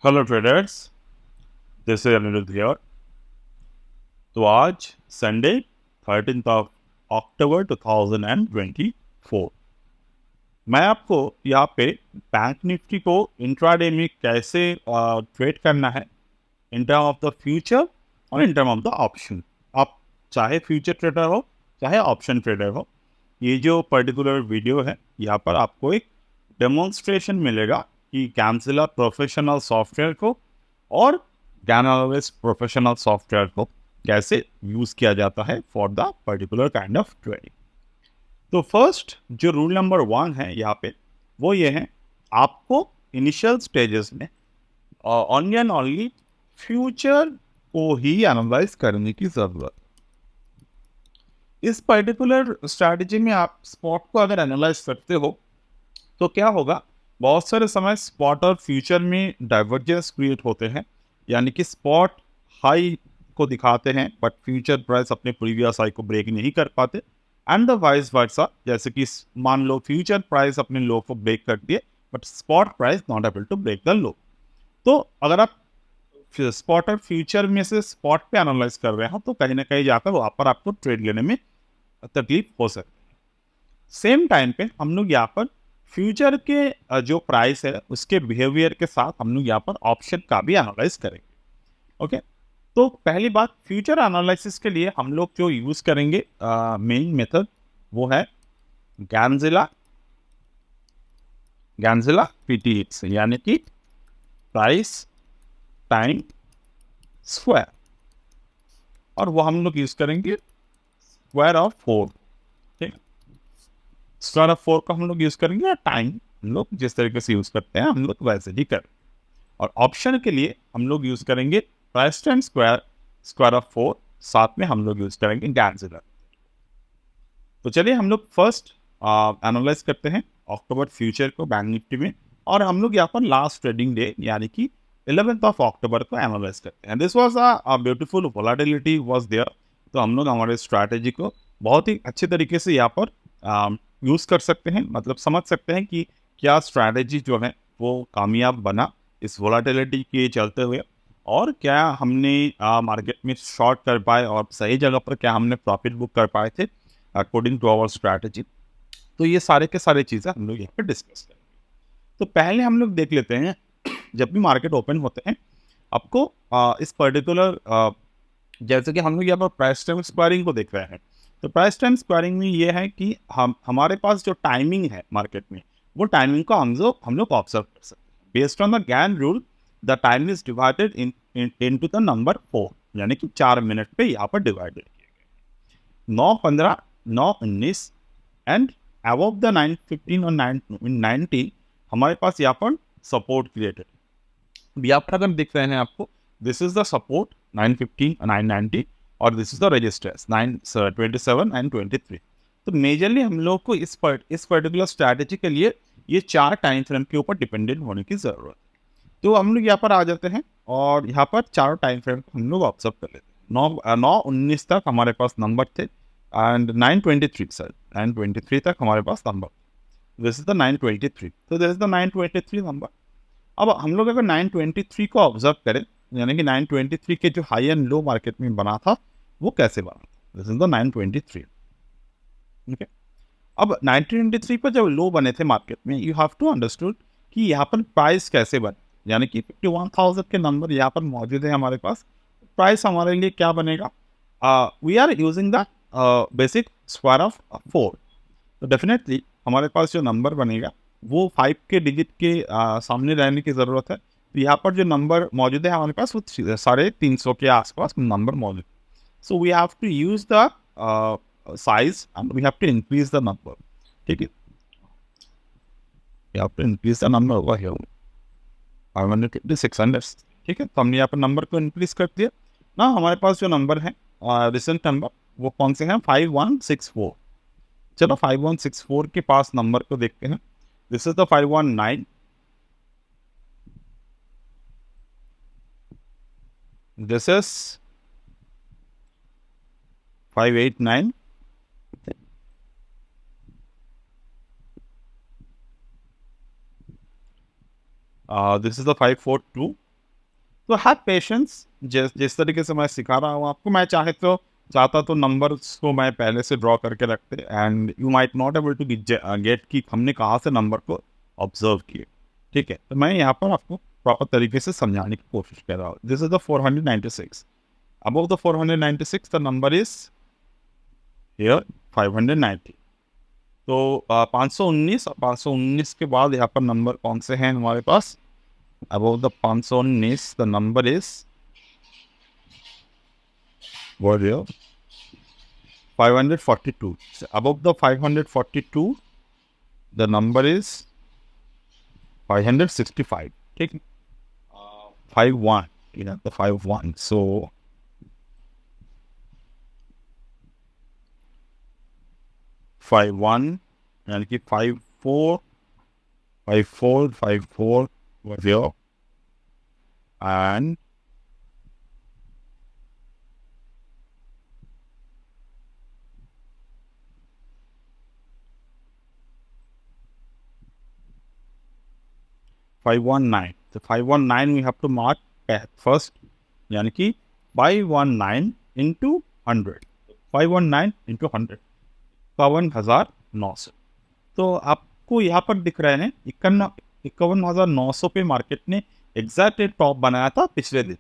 Hello traders, this is Aniruddh here. तो आज Sunday 13th of October 2024 मैं आपको यहाँ पे बैंक निफ्टी को इंट्राडे में कैसे ट्रेड करना है in term of the future और in term of the option. आप चाहे फ्यूचर ट्रेडर हो चाहे ऑप्शन ट्रेडर हो, ये जो पर्टिकुलर वीडियो है यहाँ पर आपको एक डेमोन्स्ट्रेशन मिलेगा कि कैंसिलर प्रोफेशनल सॉफ्टवेयर को और गैनालिस्ट प्रोफेशनल सॉफ्टवेयर को कैसे यूज किया जाता है for the particular kind of trading. तो फर्स्ट जो रूल नंबर 1 है यहाँ पे वो ये है, आपको इनिशियल स्टेजेस में ओनली एंड ओनली फ्यूचर को ही एनालाइज करने की जरूरत। इस पर्टिकुलर स्ट्रैटेजी में आप स्पॉट को अगर एनालाइज करते हो तो क्या होगा, बहुत सारे समय स्पॉट और फ्यूचर में डाइवर्जेंस क्रिएट होते हैं, यानी कि स्पॉट हाई को दिखाते हैं बट फ्यूचर प्राइस अपने प्रीवियस हाई को ब्रेक नहीं कर पाते एंड द वाइस वर्सा। जैसे कि मान लो फ्यूचर प्राइस अपने लो को ब्रेक कर दिए but spot price not able to break the low. तो अगर आप स्पॉट और फ्यूचर में से स्पॉट पे एनालाइज कर रहे हो तो कहीं ना कहीं जाकर वहाँ पर आपको ट्रेड लेने में तकलीफ हो सकती है। सेम टाइम पे हम लोग यहाँ पर फ्यूचर के जो प्राइस है उसके बिहेवियर के साथ हम लोग यहाँ पर ऑप्शन का भी एनालाइज करेंगे। ओके, तो पहली बात, फ्यूचर एनालिसिस के लिए हम लोग जो यूज करेंगे मेन मेथड वो है गैंजिला गैंजिला पीटीएक्स, यानी कि प्राइस टाइम स्क्वायर, और वो हम लोग यूज करेंगे स्क्वायर ऑफ 4। ठीक, स्क्वायर ऑफ 4 का हम लोग यूज करेंगे, टाइम हम लोग जिस तरीके से यूज करते हैं हम लोग वैसे ही करें। और ऑप्शन के लिए हम लोग यूज करेंगे price time square, square of 4, साथ में हम लोग यूज करेंगे गैंजिला। तो चलिए हम लोग फर्स्ट एनालाइज करते हैं अक्टूबर फ्यूचर को बैंक निफ्टी में, और हम लोग यहाँ पर लास्ट ट्रेडिंग डे यानी कि 11th ऑफ अक्टूबर को एनालाइज करते हैं। This was a beautiful volatility was there. तो हम लोग हमारे स्ट्रैटेजी को बहुत ही अच्छे तरीके से यहाँ पर यूज़ कर सकते हैं, मतलब समझ सकते हैं कि क्या स्ट्रैटेजी जो है वो कामयाब बना इस वोलाटिलिटी के चलते हुए, और क्या हमने मार्केट में शॉर्ट कर पाए और सही जगह पर क्या हमने प्रॉफिट बुक कर पाए थे अकॉर्डिंग टू आवर स्ट्रैटेजी। तो ये सारे के सारे चीज़ें हम लोग यहाँ पे डिस्कस करेंगे। तो पहले हम लोग देख लेते हैं, जब भी मार्केट ओपन होते हैं आपको इस पर्टिकुलर जैसे कि हम लोग यहाँ पर प्राइस टाइम स्क्वायरिंग को देख रहे हैं। तो प्राइस टाइम स्क्वायरिंग में ये है कि हमारे पास जो टाइमिंग है मार्केट में, वो टाइमिंग को हम लोग ऑब्जर्व कर सकते हैं। Based on the Gann rule the time is divided into the number 4, यानी कि 4 मिनट पे यहाँ पर डिवाइडेड किए गए। 9:15, 9:19 एंड अबव द 9:15 और 9:90 हमारे पास यहाँ पर सपोर्ट क्रिएटेड। यहाँ पर अगर दिख रहे हैं आपको, दिस इज द सपोर्ट 9:15 9:90, और this is the resistance 9:27 and 23। तो मेजरली हम लोग को इस पर्टिकुलर स्ट्रैटेजी के लिए ये 4 टाइम फ्रेम के ऊपर डिपेंडेंट होने की जरूरत है। तो हम लोग यहाँ पर आ जाते हैं और यहाँ पर चारों टाइम फ्रेम को हम लोग ऑब्जर्व कर लेते हैं। 9:19 तक हमारे पास नंबर थे एंड 9:23, सर 9:23 तक हमारे पास नंबर, दिस इज द 9:23। तो दिस इज द 9:23 नंबर। अब हम लोग अगर 9:23 को ऑब्जर्व करें, यानी कि 9:23 के जो हाई एंड लो मार्केट में बना था वो कैसे बना था, दिस इज द 9:23। ओके, अब 9:23 पर जब लो बने थे मार्केट में, यू हैव टू अंडरस्टूड कि यहाँ पर प्राइस कैसे बने, यानी कि 51,000 के नंबर यहाँ पर मौजूद है हमारे पास। प्राइस हमारे लिए क्या बनेगा, we are using the basic square of 4। तो डेफिनेटली हमारे पास जो नंबर बनेगा वो 5 के डिजिट के सामने रहने की ज़रूरत है। तो यहाँ पर जो नंबर मौजूद है हमारे पास वो 350 के आसपास नंबर मौजूद। So we have to use the size and we have to increase the number. ठीक है, we have to increase the number over here 550 600। ठीक है, तो हमने यहाँ पर नंबर को इंक्रीज कर दिया ना। हमारे पास जो नंबर है रिसेंट नंबर वो कौन से हैं, 5164। चलो 5164 के पास नंबर को देखते हैं। This is the 519, this is 589, this is the 542 तो हैव पेशेंस, जिस तरीके से मैं सिखा रहा हूँ आपको, मैं चाहता तो नंबर्स को मैं पहले से ड्रॉ करके रखते, and you might not able to get कि हमने कहाँ से नंबर को ऑब्जर्व किए। ठीक है, तो मैं यहाँ पर आपको प्रॉपर तरीके से समझाने की कोशिश कर रहा हूँ। This is the 496, above the 496 the number is here 590। तो 519 और 519 के बाद यहाँ पर नंबर कौन से हैं हमारे पास? above the 519 the number is what here 542। so above the 542 the number is 565। ठीक है, 51, you know, the 51, so 51 यानी कि 54 54 54 was here, and five one nine. तो 519 we have to mark first, यानी कि 519 into 100, 519 into 100, 51,900। तो आपको यहाँ पर दिख रहे हैं 51,900 पे मार्केट ने एग्जैक्ट टॉप बनाया था पिछले दिन।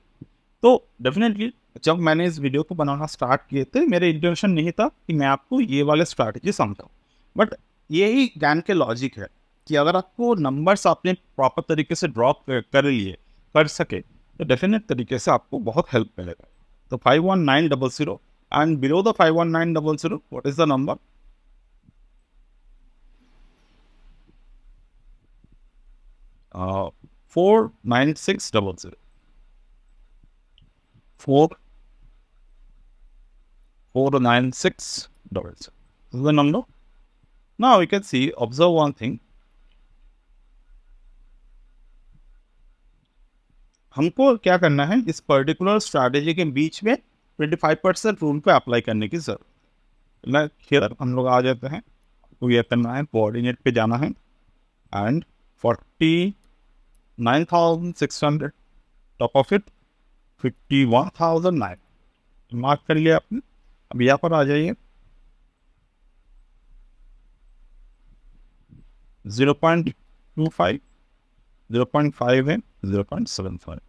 तो डेफिनेटली जब मैंने इस वीडियो को बनाना स्टार्ट किए थे, मेरे इंटेंशन नहीं था कि मैं आपको ये वाले स्ट्रैटेजी समझाऊँ, बट यही ज्ञान के लॉजिक है कि अगर आपको नंबर्स आपने प्रॉपर तरीके से ड्रॉ कर सके तो डेफिनेट तरीके से आपको बहुत हेल्प मिलेगा। तो 51900 and below the 51900 what is the number? 49600, 49600 is the number. Now we can see, observe one thing, हमको क्या करना है, इस पर्टिकुलर स्ट्रैटेजी के बीच में 25% रूल पे अप्लाई करने की जरूरत है। फिर हम लोग आ जाते हैं, तो ये करना है, कोऑर्डिनेट पे जाना है and 49,600 top of it 51,009 mark कर लिया आपने। अब यहाँ पर आ जाइए, 0.25, 0.5 है, 0.75,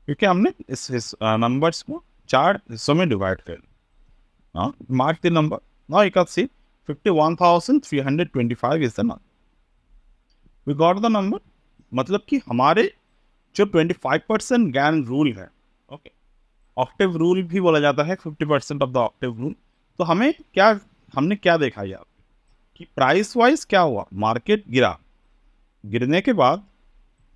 क्योंकि हमने इस नंबर्स को 4 हिस्सों में डिवाइड कर लिया। Mark the number. Now you can see 51,325 is the number. We got the number, मतलब कि हमारे जो 25% ज्ञान रूल है, ओके, ऑक्टेव रूल भी बोला जाता है, 50% ऑफ द ऑक्टेव रूल। तो हमने क्या देखा यार कि प्राइस वाइज क्या हुआ, मार्केट गिरने के बाद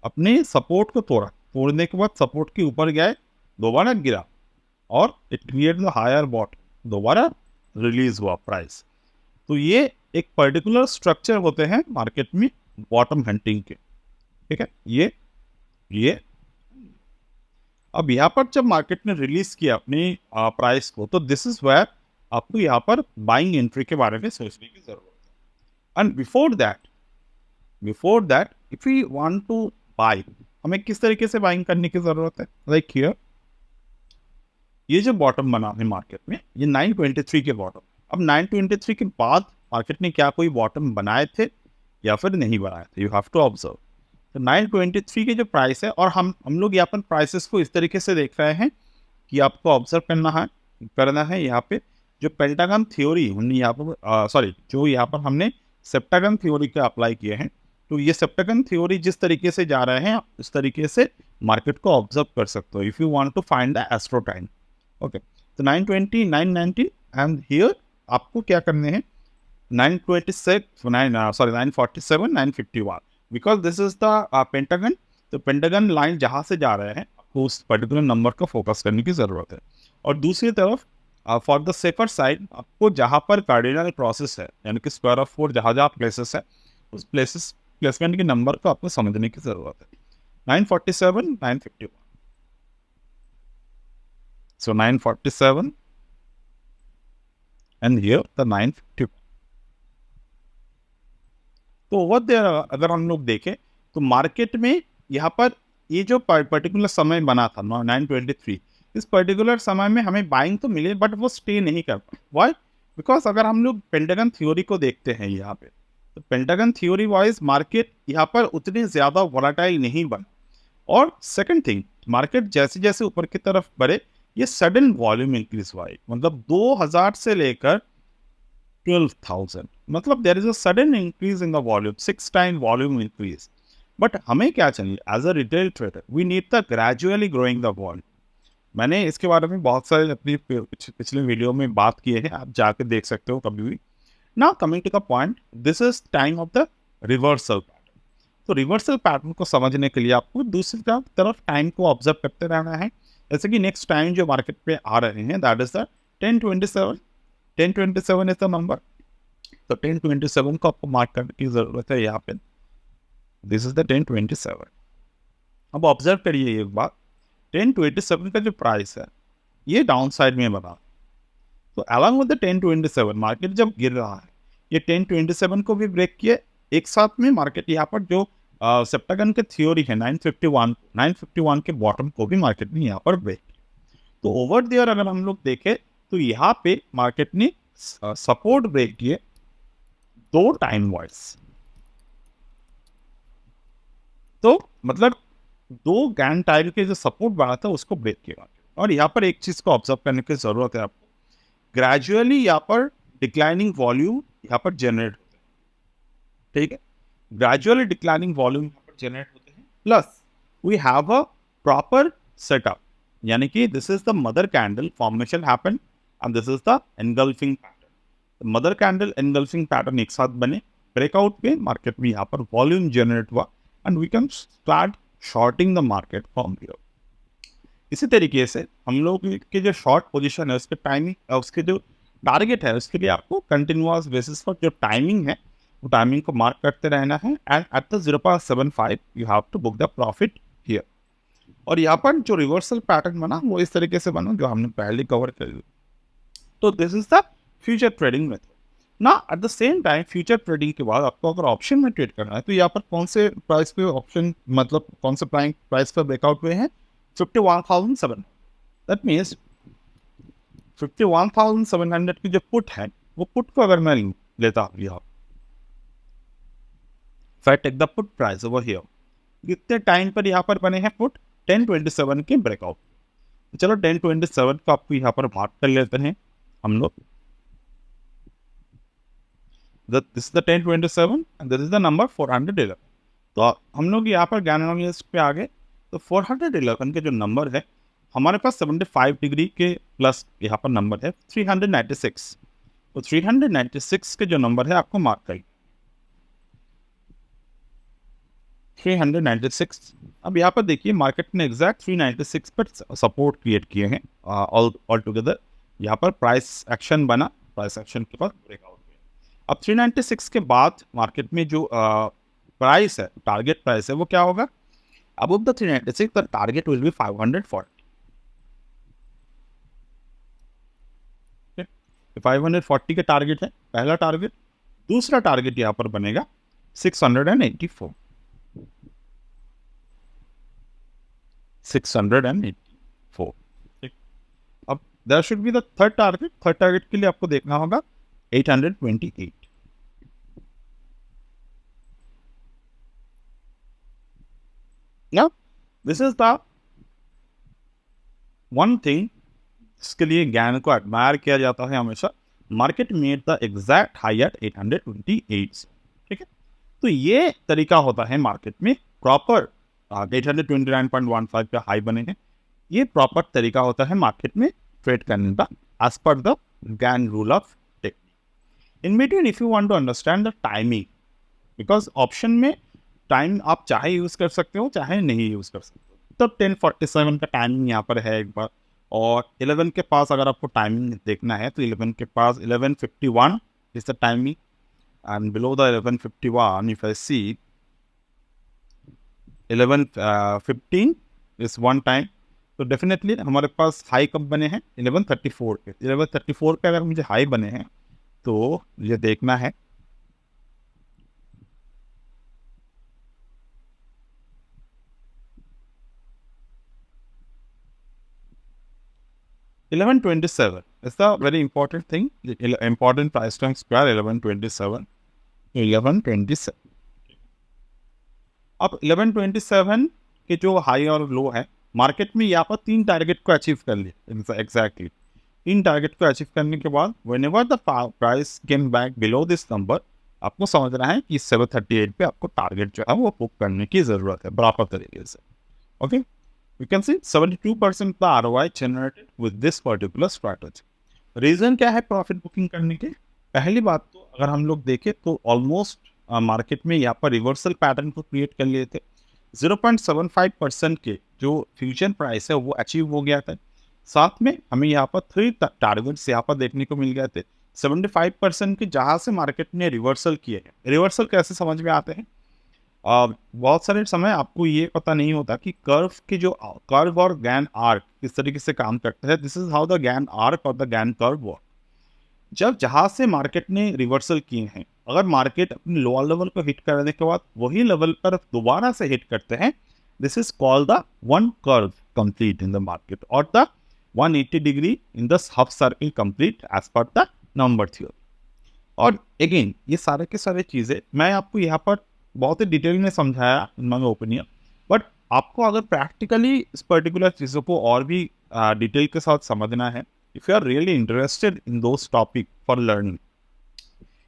अपने सपोर्ट को तोड़ने के बाद सपोर्ट के ऊपर गया, दोबारा गिरा और it create the higher bot, दोबारा रिलीज हुआ प्राइस। तो ये एक पर्टिकुलर स्ट्रक्चर होते हैं मार्केट में बॉटम हंटिंग के। ठीक है, ये अब यहाँ पर जब मार्केट ने रिलीज किया अपनी प्राइस को, तो दिस इज वेयर आपको यहाँ पर बाइंग एंट्री के बारे में सोचने की जरूरत है। And before that if we want to buy, हमें किस तरीके से बाइंग करने की जरूरत है? लाइक हियर, ये जो बॉटम बना है मार्केट में, ये 923 के बॉटम। अब 923 के बाद मार्केट ने क्या कोई बॉटम बनाए थे या फिर नहीं बनाए थे? You have to observe. तो 923 के जो प्राइस है, और हम लोग यहाँ पर प्राइसेस को इस तरीके से देख रहे हैं कि आपको ऑब्जर्व करना है यहाँ पे जो पेंटागन थ्योरी हमने यहाँ पर जो यहाँ पर हमने सेप्टागन थ्योरी का अप्लाई किए हैं। तो ये सेप्टागन थ्योरी जिस तरीके से जा रहे हैं, उस तरीके से मार्केट को ऑब्जर्व कर सकते हो if you want to find the astro time. Okay, तो 920, 990 एंड हियर आपको क्या करने हैं, 947, 951, because this is the pentagon. तो पेंटागन लाइन जहाँ से जा रहे हैं, आपको उस पर्टिकुलर नंबर का फोकस करने की ज़रूरत है। और दूसरी तरफ फॉर द सेफर साइड, आपको जहाँ पर कार्डिनल प्रोसेस है, यानी कि स्क्वायर ऑफ 4 जहाँ प्लेसेस है, उस प्लेसमेंट के नंबर को आपको समझने की ज़रूरत है। 947, 951, so 947 and here the 950। तो ओवर देयर अगर हम लोग देखें तो मार्केट में यहाँ पर ये जो पर्टिकुलर समय बना था 923, इस पर्टिकुलर समय में हमें बाइंग तो मिले बट वो स्टे नहीं कर पाए। वाई? बिकॉज अगर हम लोग पेंटागन थ्योरी को देखते हैं यहाँ पे, तो पेंटागन थ्योरी वाइज मार्केट यहाँ पर उतनी ज़्यादा वोलाटाइल नहीं बना। और सेकंड थिंग, मार्केट जैसे जैसे ऊपर की तरफ बढ़े, ये सडन वॉल्यूम इंक्रीज हुआ है, मतलब 2000 से लेकर 12,000, मतलब there is a sudden increase in the volume, 6 time volume increase. But हमें क्या चाहिए as a retail trader, we need the gradually growing the volume. मैंने इसके बारे में बहुत सारे अपनी पिछले वीडियो में बात किए हैं, आप जाके देख सकते हो कभी भी। Now coming to the point, this is time of the reversal pattern. तो रिवर्सल पैटर्न को समझने के लिए आपको दूसरी तरफ टाइम को ऑब्जर्व करते रहना है। जैसे कि नेक्स्ट टाइम जो मार्केट पे आ रहे हैं, that is the 1027। 1027 is the number. तो 1027 को आपको मार्क करने की जरूरत है यहाँ पे। This is the 1027। अब ऑब्जर्व करिए एक बात, 1027 का जो प्राइस है ये डाउन साइड में बना, तो अलॉन्ग विद द 1027 मार्केट जब गिर रहा है, ये 1027 को भी ब्रेक किए। एक साथ में मार्केट यहाँ पर जो सेप्टागन के थ्योरी है 951 के बॉटम को भी मार्केट ने यहाँ पर ब्रेक किया। तो ओवर देयर अगर हम लोग देखें तो यहाँ पे मार्केट ने सपोर्ट ब्रेक किए 2 टाइम वाइज। तो मतलब 2 गैन टाइल के जो सपोर्ट बना था उसको ब्रेक किया। और यहाँ पर एक चीज को ऑब्जर्व करने की जरूरत है आपको, ग्रेजुअली यहाँ पर डिक्लाइनिंग वॉल्यूम यहाँ पर जनरेट होते हैं, ठीक है। ग्रेजुअली डिक्लाइनिंग वॉल्यूम यहाँ पर जनरेट होते हैं, plus we have a proper setup, यानी कि this is the mother candle formation happen and this is the engulfing pattern. Mother candle engulfing pattern एक साथ बने, ब्रेकआउट पे मार्केट में यहाँ पर वॉल्यूम जनरेट हुआ and we can start shorting the market from here. इसी तरीके से हम लोग के जो शॉर्ट पोजीशन है उसके टाइमिंग, उसके जो टारगेट है उसके लिए आपको कंटिन्यूअस बेसिस पर जो टाइमिंग है वो टाइमिंग को मार्क करते रहना है and at the 0.75 you have to book the profit here. और यहाँ पर जो रिवर्सल पैटर्न बना वो इस तरीके से बना जो हमने पहले कवर कर लिया। तो this is the future trading method ना। At the same time future trading के बाद आपको अगर ऑप्शन में ट्रेड करना है तो यहाँ पर कौन से प्राइस पे ऑप्शन, मतलब कौन से प्राइस पर ब्रेकआउट हुए हैं, 51,700। दैट मीन्स 51,700 की जो पुट है वो पुट को अगर मैं लेता हूँ यहाँ, if I take the put price over here, कितने टाइम पर यहाँ पर बने हैं पुट, 1027 के ब्रेकआउट। चलो 1027 को आपको यहाँ पर मार्क कर लेते हैं हम लोग। This is the 1027 and this is the number 411। तो हम लोग यहाँ पर गैन पे आ गए। तो 411 के जो नंबर है हमारे पास 75 डिग्री के प्लस यहाँ पर नंबर है 396। तो 396 के जो नंबर है आपको मार्क करिए 396। अब यहाँ पर देखिए मार्केट ने एग्जैक्ट 396 पर सपोर्ट क्रिएट किए हैं ऑल टुगेदर। यहाँ पर प्राइस एक्शन बना, प्राइस एक्शन के बाद ब्रेकआउट हुआ। अब 396 के बाद मार्केट में जो प्राइस है, टारगेट प्राइस है, वो क्या होगा, above the 396 the target will be 540। 540 के टारगेट है पहला टारगेट। दूसरा टारगेट यहाँ पर बनेगा 684। 684, ठीक। अब there should be the third target. Third target के लिए आपको देखना होगा 828। Now, this is the one thing जिसके लिए ज्ञान को एडमायर किया जाता है हमेशा। Market made the exact high at 828, ठीक है। तो ये तरीका होता है मार्केट में प्रॉपर 829.15 पे हाई बने हैं, ये प्रॉपर तरीका होता है मार्केट में ट्रेड करने का as per the Gann rule of technique. In between if you want to understand the timing, because option में टाइम आप चाहे यूज कर सकते हो चाहे नहीं यूज कर सकते हो। तो 10:47 का टाइमिंग यहाँ पर है एक बार, और 11 के पास अगर आपको टाइमिंग देखना है तो 11 के पास 11:51 is the timing and below the 11:51 if I see 11:15 is one time. तो डेफिनेटली हमारे पास हाई कब बने हैं 11:34 पे। 11:34 पे अगर मुझे हाई बने हैं तो मुझे देखना है 1127 is the very important thing. Important price to square 1127. 1127. अब 1127 के जो हाई और लो है मार्केट में यहाँ पर 3 टारगेट को अचीव कर लिए एग्जैक्टली 3 टारगेट को अचीव करने के बाद whenever the price came back below this number आपको समझना है कि 738 पे आपको टारगेट जो है वो बुक करने की जरूरत है बराबर तरीके से. ओके, यू कैन सी 72% का ROI generated with this particular strategy. Reason क्या है प्रॉफिट बुकिंग करने के? पहली बात तो अगर हम लोग देखें तो ऑलमोस्ट मार्केट में यहाँ पर रिवर्सल पैटर्न को क्रिएट कर लिए थे. 0.75% के जो फ्यूचर प्राइस है वो अचीव हो गया था. साथ में हमें यहाँ पर 3 टारगेट्स यहाँ पर देखने को मिल गए थे 75% के, जहाँ से मार्केट ने रिवर्सल किए हैं. रिवर्सल कैसे समझ में आते हैं? बहुत सारे समय आपको ये पता नहीं होता कि कर्व के जो कर्व और गैन आर्क किस तरीके से काम करते हैं. This is how the Gann arc और द गैन कर्व वर्क. जब जहाँ से मार्केट ने रिवर्सल किए हैं, अगर मार्केट अपने लोअर लेवल को हिट करने के बाद वही लेवल पर दोबारा से हिट करते हैं, this is called the one curve complete in the market और the 180 degree in the half circle complete as per the number theory. और अगेन ये सारे के सारे चीज़ें मैं आपको यहाँ पर बहुत ही डिटेल में समझाया इन माय ओपिनियन, बट आपको अगर प्रैक्टिकली इस पर्टिकुलर चीज़ों को और भी डिटेल के साथ समझना है, if you are really interested in those topic for learning,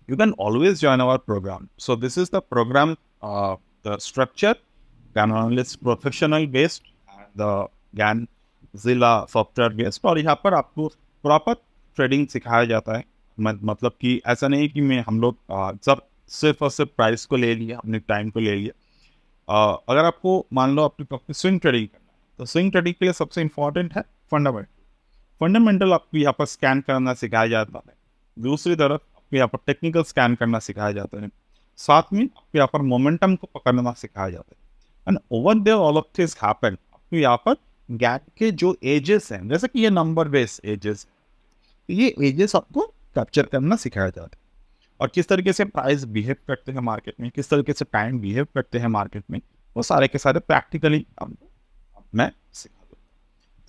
you can always join our program. So this is the program, the structure, GAN analyst professional based, and the GAN Zilla software based. और यहाँ पर आपको proper trading सिखाया जाता है. मतलब कि ऐसा नहीं कि मैं हम लोग सब सिर्फ और सिर्फ प्राइस को ले लिया, अपने टाइम को ले लिया. अगर आपको मान लो अपनी स्विंग ट्रेडिंग करना है, तो स्विंग ट्रेडिंग के लिए सबसे इंपॉर्टेंट है फंडामेंटल आपको यहाँ पर स्कैन करना सिखाया जाता है. दूसरी तरफ आपको यहाँ पर टेक्निकल स्कैन करना सिखाया जाता है. साथ में आपको यहाँ पर मोमेंटम को पकड़ना सिखाया जाता है. And over there all of this happen, आपको यहाँ पर गैप के जो एजेस हैं, जैसे कि ये नंबर बेस एजेस, ये एजेस आपको कैप्चर करना सिखाया जाता है. और किस तरीके से प्राइस बिहेव करते हैं मार्केट में, किस तरीके से टाइम बिहेव करते हैं मार्केट में, वो सारे के सारे प्रैक्टिकली मैं सिखा दूँ.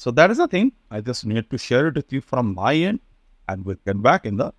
So that is the thing. I just need to share it with you from my end, and we'll get back in the